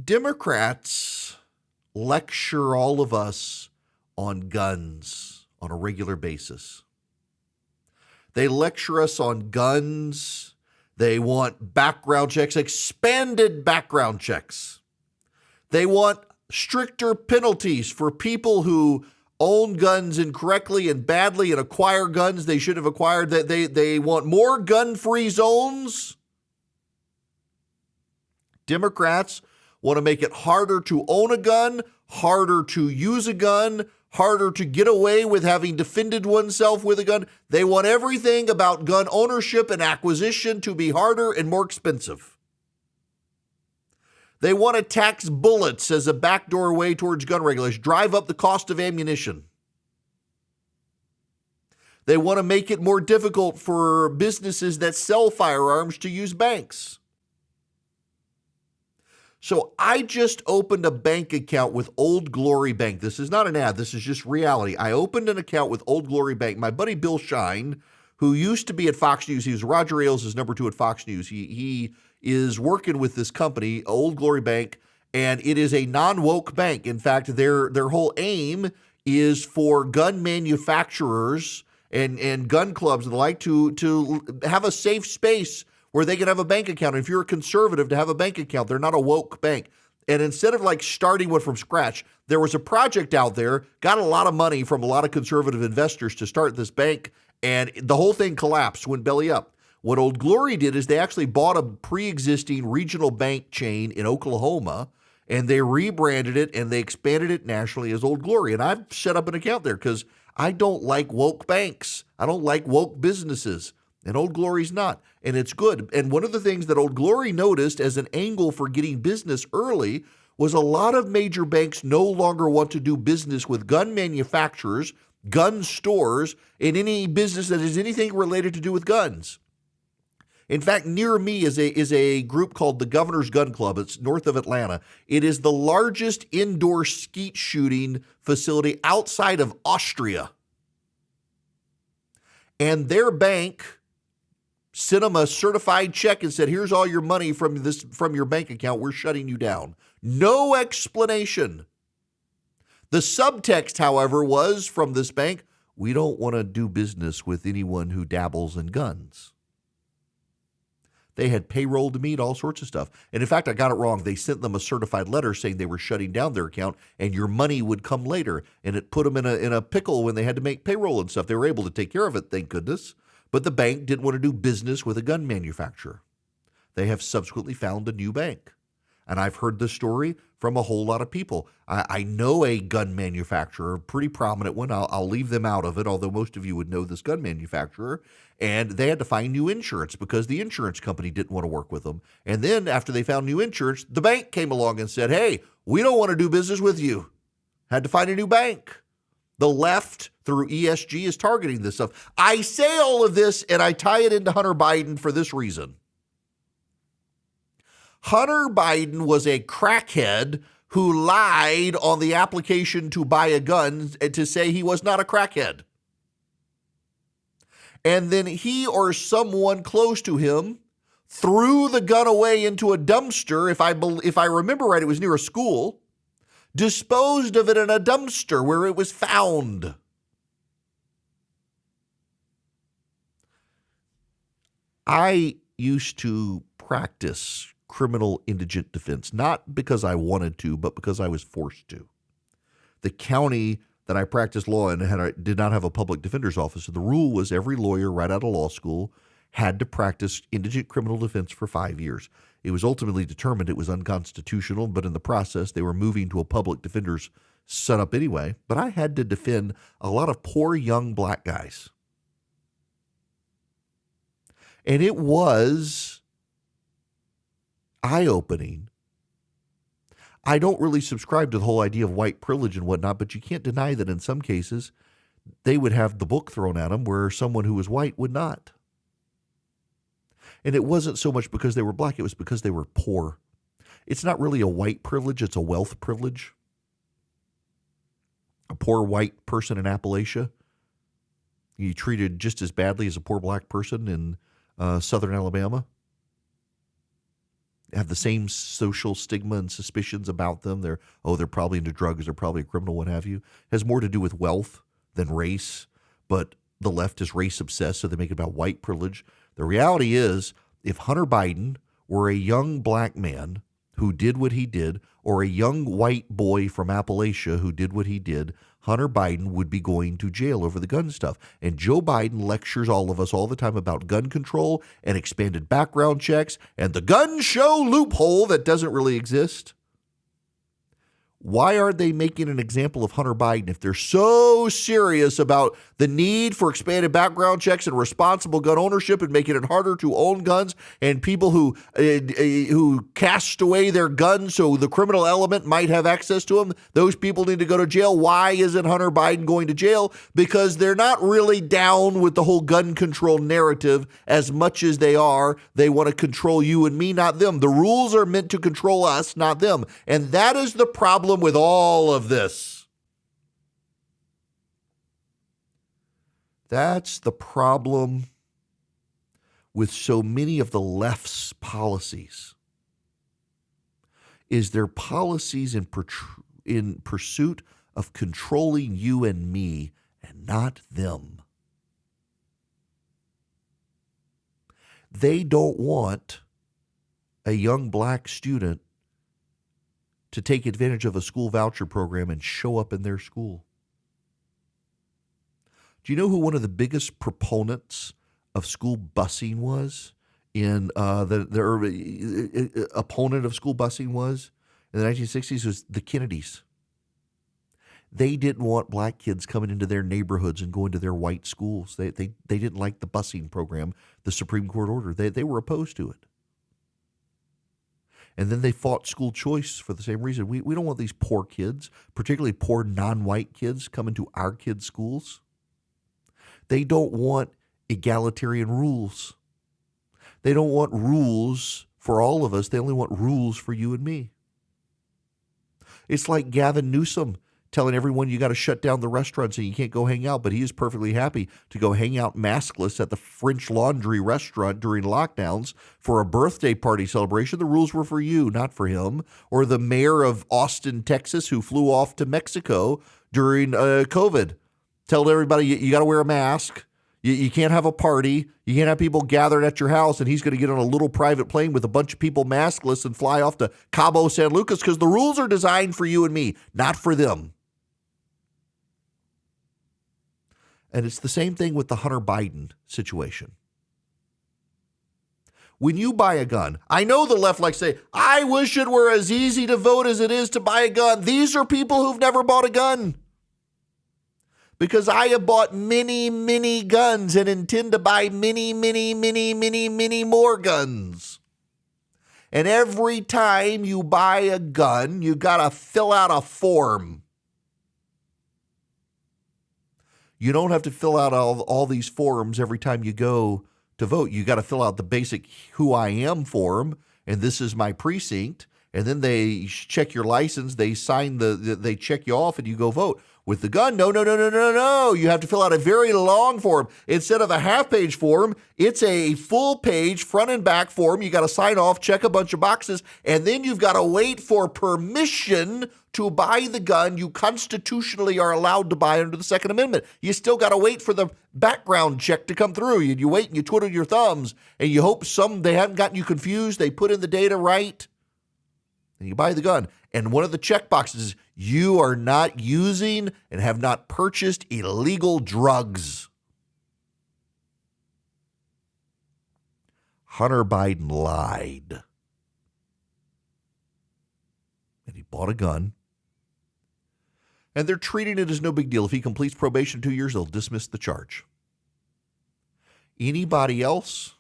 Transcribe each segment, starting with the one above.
Democrats lecture all of us on guns on a regular basis. They lecture us on guns. They want background checks, expanded background checks. They want stricter penalties for people who own guns incorrectly and badly and acquire guns they should have acquired. They want more gun-free zones. Democrats want to make it harder to own a gun, harder to use a gun, harder to get away with having defended oneself with a gun. They want everything about gun ownership and acquisition to be harder and more expensive. They want to tax bullets as a backdoor way towards gun regulation, drive up the cost of ammunition. They want to make it more difficult for businesses that sell firearms to use banks. So I just opened a bank account with Old Glory Bank. This is not an ad. This is just reality. I opened an account with Old Glory Bank. My buddy Bill Shine, who used to be at Fox News, he was Roger Ailes' number 2 at Fox News. He is working with this company, Old Glory Bank, and it is a non-woke bank. In fact, their whole aim is for gun manufacturers and gun clubs and the like to have a safe space where they can have a bank account. And if you're a conservative, to have a bank account. They're not a woke bank. And instead of like starting one from scratch, there was a project out there, got a lot of money from a lot of conservative investors to start this bank, and the whole thing collapsed, went belly up. What Old Glory did is they actually bought a pre-existing regional bank chain in Oklahoma, and they rebranded it and they expanded it nationally as Old Glory. And I've set up an account there because I don't like woke banks. I don't like woke businesses. And Old Glory's not. And it's good. And one of the things that Old Glory noticed as an angle for getting business early was a lot of major banks no longer want to do business with gun manufacturers, gun stores, and any business that has anything related to do with guns. In fact, near me is a group called the Governor's Gun Club. It's north of Atlanta. It is the largest indoor skeet shooting facility outside of Austria. And their bank sent them a certified check and said, here's all your money from your bank account. We're shutting you down. No explanation. The subtext, however, was from this bank, we don't want to do business with anyone who dabbles in guns. They had payroll to meet, all sorts of stuff. And in fact, I got it wrong. They sent them a certified letter saying they were shutting down their account and your money would come later. And it put them in a pickle when they had to make payroll and stuff. They were able to take care of it, thank goodness. But the bank didn't want to do business with a gun manufacturer. They have subsequently found a new bank. And I've heard this story from a whole lot of people. I know a gun manufacturer, a pretty prominent one. I'll leave them out of it, although most of you would know this gun manufacturer. And they had to find new insurance because the insurance company didn't want to work with them. And then after they found new insurance, the bank came along and said, hey, we don't want to do business with you. Had to find a new bank. The left through ESG is targeting this stuff. I say all of this and I tie it into Hunter Biden for this reason. Hunter Biden was a crackhead who lied on the application to buy a gun to say he was not a crackhead. And then he or someone close to him threw the gun away into a dumpster. If I remember right, it was near a school, disposed of it in a dumpster where it was found. I used to practice criminal indigent defense, not because I wanted to, but because I was forced to. The county that I practiced law in did not have a public defender's office. So the rule was every lawyer right out of law school had to practice indigent criminal defense for 5 years. It was ultimately determined it was unconstitutional, but in the process, they were moving to a public defender's setup anyway. But I had to defend a lot of poor young black guys. And it was eye-opening. I don't really subscribe to the whole idea of white privilege and whatnot, but you can't deny that in some cases they would have the book thrown at them where someone who was white would not. And it wasn't so much because they were black, it was because they were poor. It's not really a white privilege, it's a wealth privilege. A poor white person in Appalachia, you treated just as badly as a poor black person in southern Alabama. have the same social stigma and suspicions about them. They're probably into drugs, they're probably a criminal, what have you. It has more to do with wealth than race, but the left is race obsessed, so they make it about white privilege. The reality is, if Hunter Biden were a young black man who did what he did, or a young white boy from Appalachia who did what he did, Hunter Biden would be going to jail over the gun stuff. And Joe Biden lectures all of us all the time about gun control and expanded background checks and the gun show loophole that doesn't really exist. Why aren't they making an example of Hunter Biden if they're so serious about the need for expanded background checks and responsible gun ownership and making it harder to own guns, and people who cast away their guns so the criminal element might have access to them, those people need to go to jail? Why isn't Hunter Biden going to jail? Because they're not really down with the whole gun control narrative as much as they want to control you and me, not them. The rules are meant to control us, not them. And that is the problem with all of this. That's the problem with so many of the left's policies, is their policies in pursuit of controlling you and me and not them. They don't want a young black student to take advantage of a school voucher program and show up in their school. Do you know who one of the biggest proponents of school busing was? The opponent of school busing was in the 1960s was the Kennedys. They didn't want black kids coming into their neighborhoods and going to their white schools. They didn't like the busing program, the Supreme Court order. They were opposed to it. And then they fought school choice for the same reason. We don't want these poor kids, particularly poor non-white kids, coming to our kids' schools. They don't want egalitarian rules. They don't want rules for all of us. They only want rules for you and me. It's like Gavin Newsom telling everyone you got to shut down the restaurants and you can't go hang out, but he is perfectly happy to go hang out maskless at the French Laundry restaurant during lockdowns for a birthday party celebration. The rules were for you, not for him. Or the mayor of Austin, Texas, who flew off to Mexico during COVID, told everybody you got to wear a mask. You can't have a party. You can't have people gathered at your house, and he's going to get on a little private plane with a bunch of people maskless and fly off to Cabo San Lucas because the rules are designed for you and me, not for them. And it's the same thing with the Hunter Biden situation. When you buy a gun, I know the left likes to say, I wish it were as easy to vote as it is to buy a gun. These are people who've never bought a gun. Because I have bought many, many guns and intend to buy many, many, many, many, many more guns. And every time you buy a gun, you got to fill out a form. You don't have to fill out all these forms every time you go to vote. You got to fill out the basic who I am form, and this is my precinct, and then they check your license, they sign they check you off, and you go vote. With the gun, no. You have to fill out a very long form. Instead of a half-page form, it's a full-page front and back form. You got to sign off, check a bunch of boxes, and then you've got to wait for permission to buy the gun you constitutionally are allowed to buy under the Second Amendment. You still got to wait for the background check to come through. You wait and you twiddle your thumbs, and you hope they haven't gotten you confused. They put in the data right, and you buy the gun. And one of the check boxes is you are not using and have not purchased illegal drugs. Hunter Biden lied. And he bought a gun. And they're treating it as no big deal. If he completes probation 2 years, they'll dismiss the charge. Anybody else?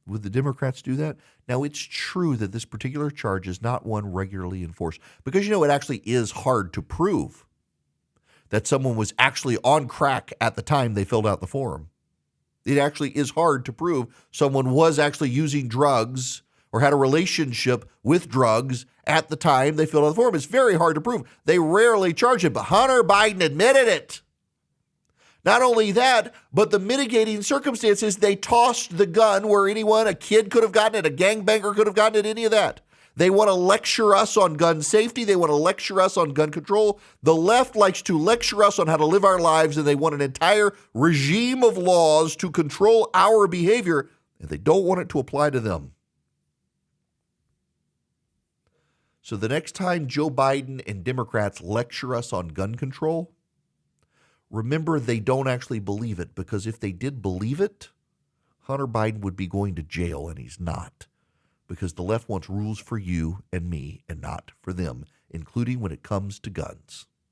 Would the Democrats do that? Now, it's true that this particular charge is not one regularly enforced because, it actually is hard to prove that someone was actually on crack at the time they filled out the form. It actually is hard to prove someone was actually using drugs or had a relationship with drugs at the time they filled out the form. It's very hard to prove. They rarely charge it, but Hunter Biden admitted it. Not only that, but the mitigating circumstances, they tossed the gun where anyone, a kid could have gotten it, a gangbanger could have gotten it, any of that. They want to lecture us on gun safety. They want to lecture us on gun control. The left likes to lecture us on how to live our lives, and they want an entire regime of laws to control our behavior, and they don't want it to apply to them. So the next time Joe Biden and Democrats lecture us on gun control, remember they don't actually believe it, because if they did believe it, Hunter Biden would be going to jail, and he's not. Because the left wants rules for you and me and not for them, including when it comes to guns.